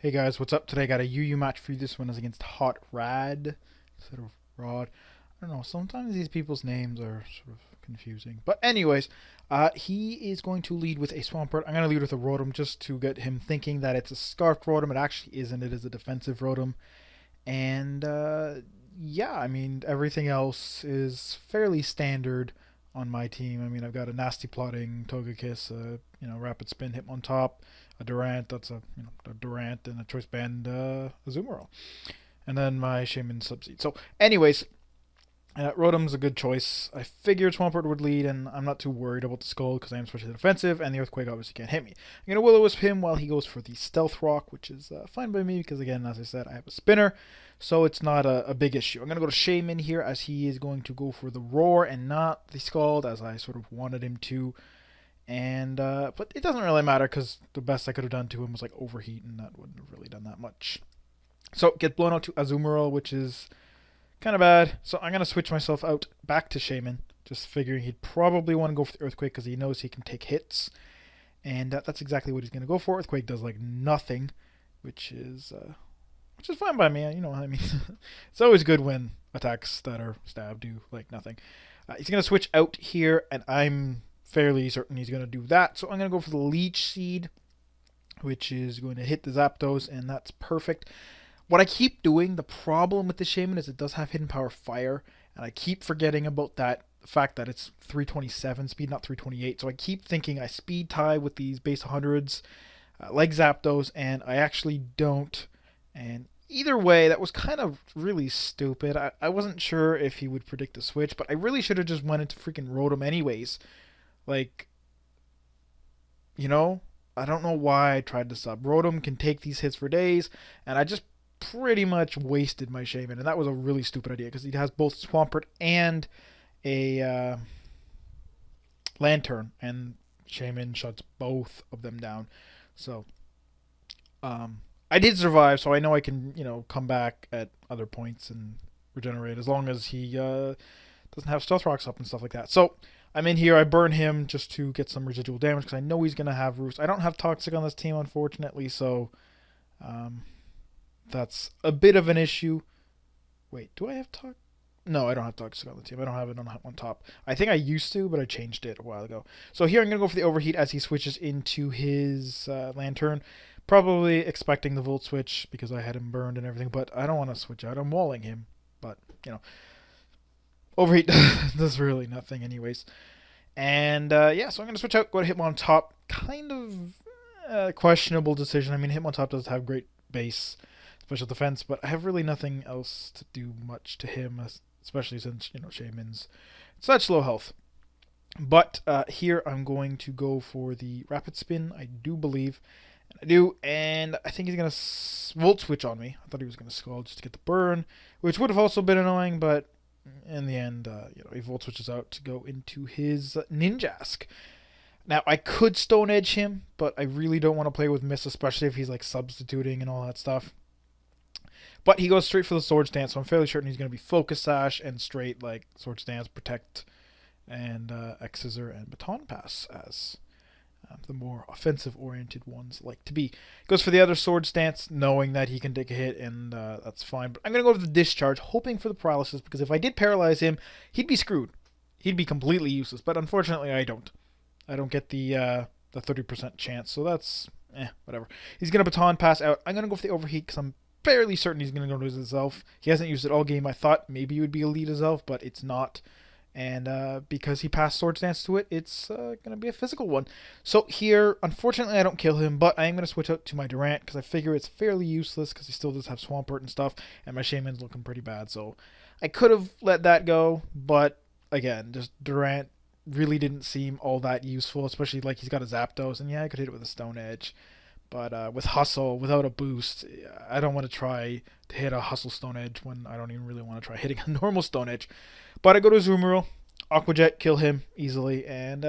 Hey guys, what's up? Today I got a UU match for you. This one is against Hotraad instead of Rod. I don't know, sometimes these people's names are sort of confusing. But anyways, he is going to lead with a Swampert. I'm going to lead with a Rotom just to get him thinking that it's a Scarfed Rotom. It actually isn't. It is a defensive Rotom. And yeah, I mean, everything else is fairly standard on my team. I mean, I've got a Nasty Plotting, Togekiss, Rapid Spin, Hit on top, a Durant, that's a Durant, and a Choice Band, Azumarill. And then my Shaman Subseed. So, anyways, Rotom's a good choice. I figured Swampert would lead, and I'm not too worried about the Skull because I am especially defensive, and the Earthquake obviously can't hit me. I'm going to Will-O-Wisp him while he goes for the Stealth Rock, which is fine by me because, again, as I said, I have a Spinner, so it's not a big issue. I'm going to go to Shaman here as he is going to go for the Roar and not the Scald, as I sort of wanted him to. And but it doesn't really matter because the best I could have done to him was like Overheat, and that wouldn't have really done that much. So get blown out to Azumarill, which is kind of bad. So I'm going to switch myself out back to Shaman, just figuring he'd probably want to go for the Earthquake because he knows he can take hits. And that's exactly what he's going to go for. Earthquake does like nothing, which is fine by me. You know what I mean? It's always good when attacks that are stab do like nothing. He's going to switch out here, and I'm fairly certain he's going to do that. So I'm going to go for the Leech Seed, which is going to hit the Zapdos, and that's perfect. What I keep doing, the problem with the Shaman is it does have Hidden Power Fire, and I keep forgetting about that fact that it's 327 speed, not 328. So I keep thinking I speed tie with these base 100s, like Zapdos, and I actually don't. And either way, that was kind of really stupid. I wasn't sure if he would predict the switch, but I really should have just went into freaking Rotom anyways. Like, I don't know why I tried to sub. Rotom can take these hits for days, and I just pretty much wasted my Shaman, and that was a really stupid idea because he has both Swampert and a Lantern, and Shaman shuts both of them down. So, I did survive, so I know I can, come back at other points and regenerate as long as he doesn't have Stealth Rocks up and stuff like that. So, I'm in here. I burn him just to get some residual damage because I know he's going to have Roost. I don't have Toxic on this team, unfortunately, so that's a bit of an issue. Wait, do I have Toxic? No, I don't have Toxic on the team. I don't have it on top. I think I used to, but I changed it a while ago. So here I'm going to go for the Overheat as he switches into his Lantern. Probably expecting the Volt Switch because I had him burned and everything, but I don't want to switch out. I'm walling him, but, Overheat does really nothing anyways. And yeah, so I'm going to switch out, go to Hitmon top. Kind of questionable decision. I mean, Hitmon top does have great base special defense, but I have really nothing else to do much to him, especially since, Shaman's such low health. But here I'm going to go for the Rapid Spin, I do believe. And I do, and I think he's going to Volt Switch on me. I thought he was going to Scald just to get the burn, which would have also been annoying, but in the end, he Volt Switches out to go into his Ninjask. Now, I could Stone Edge him, but I really don't want to play with Miss, especially if he's like substituting and all that stuff. But he goes straight for the Swords Dance, so I'm fairly certain he's going to be Focus Sash and straight like Swords Dance, Protect, and X-Scissor and Baton Pass as the more offensive-oriented ones like to be. Goes for the other Swords Dance, knowing that he can take a hit, and that's fine. But I'm going to go to the Discharge, hoping for the Paralysis, because if I did paralyze him, he'd be screwed. He'd be completely useless, but unfortunately I don't. I don't get the 30% chance, so that's whatever. He's going to Baton Pass out. I'm going to go for the Overheat because I'm fairly certain he's going to go to his Elf. He hasn't used it all game. I thought maybe it would be a lead as Elf, but it's not. And because he passed Swords Dance to it, it's going to be a physical one. So here, unfortunately, I don't kill him, but I am going to switch out to my Durant because I figure it's fairly useless because he still does have Swampert and stuff, and my Shaman's looking pretty bad. So I could have let that go, but again, just Durant really didn't seem all that useful, especially like he's got a Zapdos, and yeah, I could hit it with a Stone Edge. But with Hustle, without a boost, I don't want to try to hit a Hustle Stone Edge when I don't even really want to try hitting a normal Stone Edge. But I go to Azumarill, Aqua Jet, kill him easily, and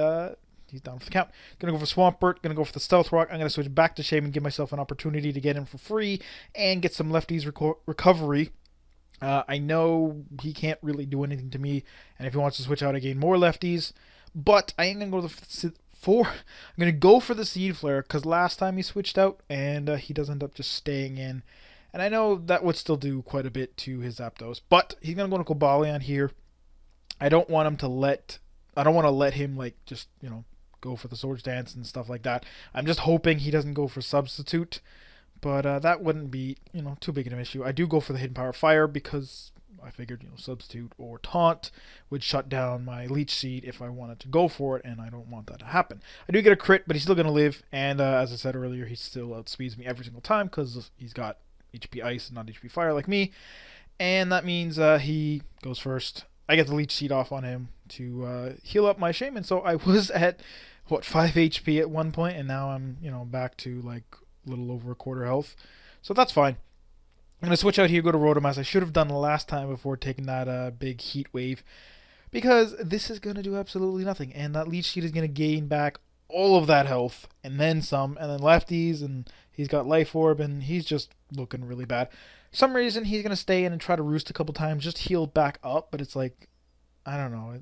he's down for the count. Gonna go for Swampert, gonna go for the Stealth Rock. I'm gonna switch back to Shaman, give myself an opportunity to get him for free and get some lefties recovery. I know he can't really do anything to me, and if he wants to switch out, I gain more lefties. But I am gonna go I'm going to go for the Seed Flare because last time he switched out and he does end up just staying in. And I know that would still do quite a bit to his Zapdos, but he's going to go to Cobalion here. I don't want him to I don't want to let him like just, go for the Swords Dance and stuff like that. I'm just hoping he doesn't go for Substitute, but that wouldn't be, too big of an issue. I do go for the Hidden Power Fire because I figured, Substitute or Taunt would shut down my Leech Seed if I wanted to go for it, and I don't want that to happen. I do get a crit, but he's still going to live, and as I said earlier, he still outspeeds me every single time because he's got HP Ice and not HP Fire like me, and that means he goes first. I get the Leech Seed off on him to heal up my Shaman, so I was at, 5 HP at one point, and now I'm, back to like a little over a quarter health, so that's fine. I'm going to switch out here, go to Rotom, as I should have done the last time before taking that big heat wave, because this is going to do absolutely nothing, and that Leech Seed is going to gain back all of that health, and then some, and then lefties, and he's got Life Orb, and he's just looking really bad. For some reason, he's going to stay in and try to roost a couple times, just heal back up, but it's like, I don't know,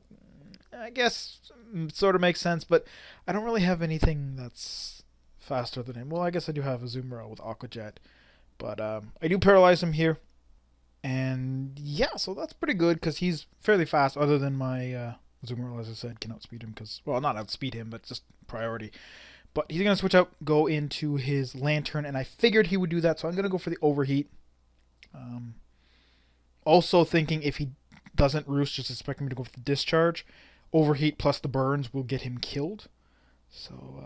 I guess it sort of makes sense, but I don't really have anything that's faster than him. Well, I guess I do have a Azumarill with Aqua Jet. But I do paralyze him here. And yeah, so that's pretty good because he's fairly fast other than my Azumarill, as I said, can outspeed him because, well, not outspeed him, but just priority. But he's going to switch out, go into his Lantern, and I figured he would do that, so I'm going to go for the Overheat. Also thinking if he doesn't roost, just expecting me to go for the Discharge. Overheat plus the burns will get him killed. So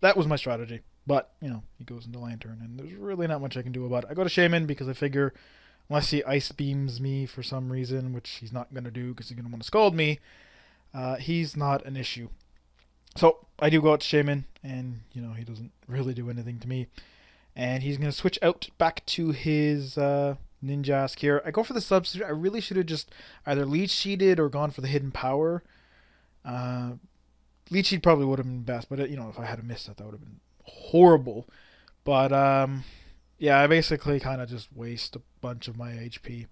that was my strategy. But, he goes into Lantern, and there's really not much I can do about it. I go to Shaman because I figure, unless he Ice Beams me for some reason, which he's not going to do because he's going to want to scald me, he's not an issue. So, I do go out to Shaman, and, he doesn't really do anything to me. And he's going to switch out back to his Ninjask here. I go for the Substitute. I really should have just either Leech Seeded or gone for the Hidden Power. Leech Seed probably would have been best, but, if I had missed that would have been horrible. But yeah, I basically kind of just waste a bunch of my HP,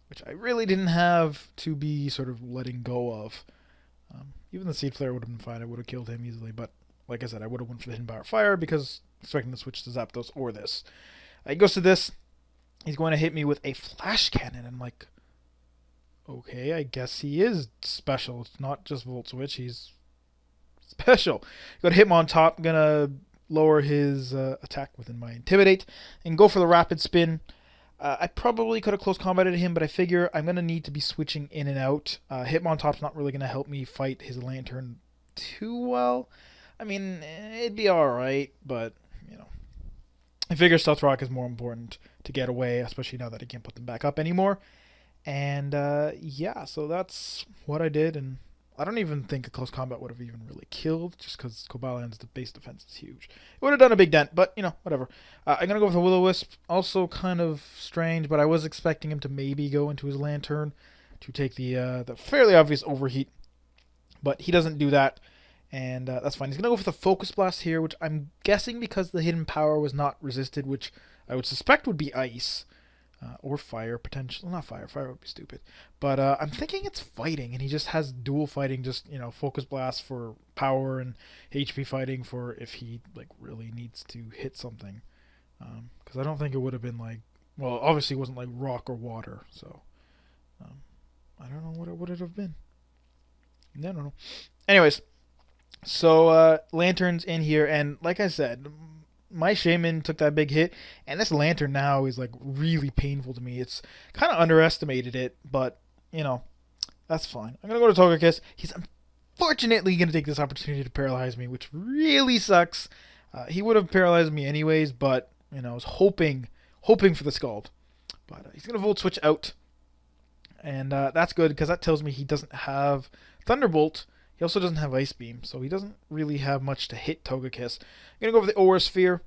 which I really didn't have to be sort of letting go of. Even the Seed Flare would have been fine. I would have killed him easily, but like I said, I would have went for the Hidden Power Fire because expecting to switch to Zapdos or this. He goes to this. He's going to hit me with a Flash Cannon. I'm like, okay, I guess he is special. It's not just Volt Switch. He's special. Go to hit him on top. I'm gonna lower his attack within my Intimidate and go for the Rapid Spin. I probably could have close combated him, but I figure I'm going to need to be switching in and out. Hitmontop's not really going to help me fight his Lantern too well. I mean, it'd be alright, but, I figure Stealth Rock is more important to get away, especially now that I can't put them back up anymore. And, yeah, so that's what I did, and I don't even think a close combat would have even really killed, just because Cobalion's base defense is huge. It would have done a big dent, but, whatever. I'm going to go with a Will-O-Wisp. Also kind of strange, but I was expecting him to maybe go into his Lantern to take the fairly obvious Overheat. But he doesn't do that, and that's fine. He's going to go for the Focus Blast here, which I'm guessing because the Hidden Power was not resisted, which I would suspect would be Ice. Or Fire, potentially. Not Fire. Fire would be stupid. But I'm thinking it's Fighting, and he just has dual Fighting, just, Focus Blast for power and HP Fighting for if he, really needs to hit something. Because I don't think it would have been, well, obviously it wasn't, Rock or Water, so I don't know what it would have been. I don't know. Anyways, so Lantern's in here, and like I said, my Shaman took that big hit, and this Lantern now is, really painful to me. It's kind of underestimated it, but, that's fine. I'm going to go to Togekiss. He's unfortunately going to take this opportunity to paralyze me, which really sucks. He would have paralyzed me anyways, but, I was hoping for the Scald. But he's going to Volt Switch out, and that's good, because that tells me he doesn't have Thunderbolt. He also doesn't have Ice Beam, so he doesn't really have much to hit Togekiss. I'm going to go for the Aura Sphere,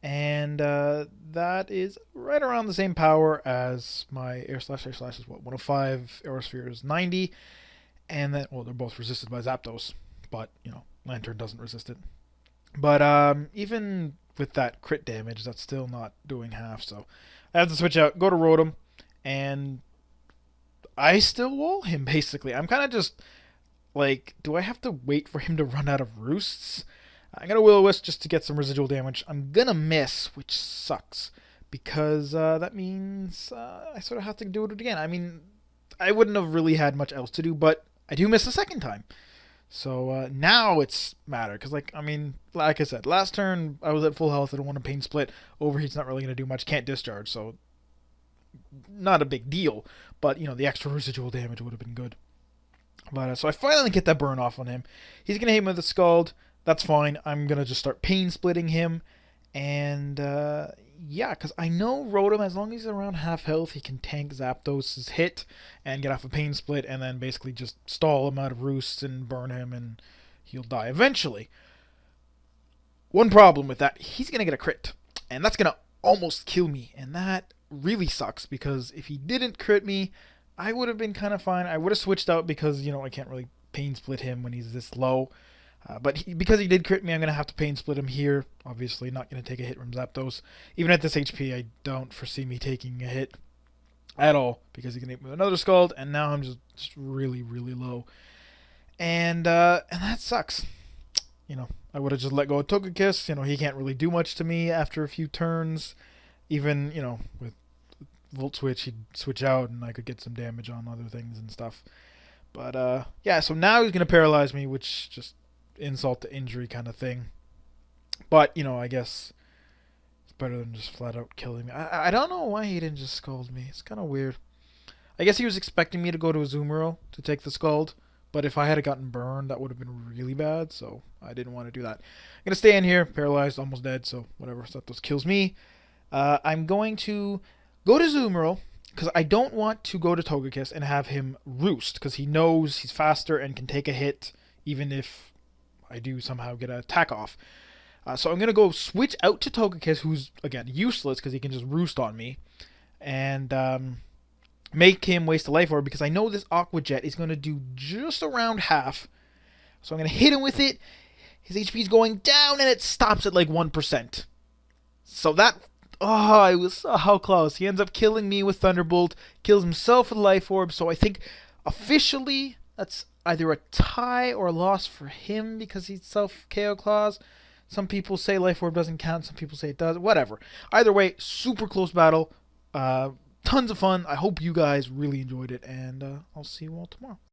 and that is right around the same power as my Air Slash is what, 105, Aura Sphere is 90, and then, well, they're both resisted by Zapdos, but, Lantern doesn't resist it. But even with that crit damage, that's still not doing half, so I have to switch out, go to Rotom, and I still wall him, basically. I'm kind of just... Like, do I have to wait for him to run out of roosts? I'm gonna Will-O-Wisp just to get some residual damage. I'm gonna miss, which sucks, because that means I sort of have to do it again. I mean, I wouldn't have really had much else to do, but I do miss a second time. So now it's matter, because like I said, last turn I was at full health. I don't want to pain split. Overheat's not really gonna do much. Can't discharge, so not a big deal. But the extra residual damage would have been good. But so I finally get that burn off on him. He's gonna hit me with a Scald. That's fine. I'm gonna just start pain splitting him, and yeah, because I know Rotom, as long as he's around half health, he can tank Zapdos's hit and get off a pain split, and then basically just stall him out of roosts and burn him, and he'll die eventually. One problem with that, he's gonna get a crit, and that's gonna almost kill me, and that really sucks, because if he didn't crit me, I would have been kind of fine. I would have switched out because, I can't really pain split him when he's this low. But because he did crit me, I'm going to have to pain split him here. Obviously, not going to take a hit from Zapdos. Even at this HP, I don't foresee me taking a hit at all, because he can hit me with another Scald, and now I'm just really, really low. And that sucks. I would have just let go of Togekiss. He can't really do much to me after a few turns. Even, with Volt Switch, he'd switch out, and I could get some damage on other things and stuff. But, yeah, so now he's going to paralyze me, which just insult to injury kind of thing. But, I guess it's better than just flat out killing me. I don't know why he didn't just Scald me. It's kind of weird. I guess he was expecting me to go to a Azumarill to take the Scald, but if I had gotten burned, that would have been really bad, so I didn't want to do that. I'm going to stay in here, paralyzed, almost dead, so whatever, Zapdos kills me. I'm going to go to Azumarill, because I don't want to go to Togekiss and have him roost, because he knows he's faster and can take a hit, even if I do somehow get an attack off. So I'm going to go switch out to Togekiss, who's, again, useless because he can just roost on me. And make him waste a Life Orb, because I know this Aqua Jet is going to do just around half. So I'm going to hit him with it. His HP is going down, and it stops at like 1%. So that... Oh, I was so close. He ends up killing me with Thunderbolt, kills himself with Life Orb, so I think officially that's either a tie or a loss for him because he's self-KO Claws. Some people say Life Orb doesn't count, some people say it does, whatever. Either way, super close battle. Tons of fun. I hope you guys really enjoyed it, and I'll see you all tomorrow.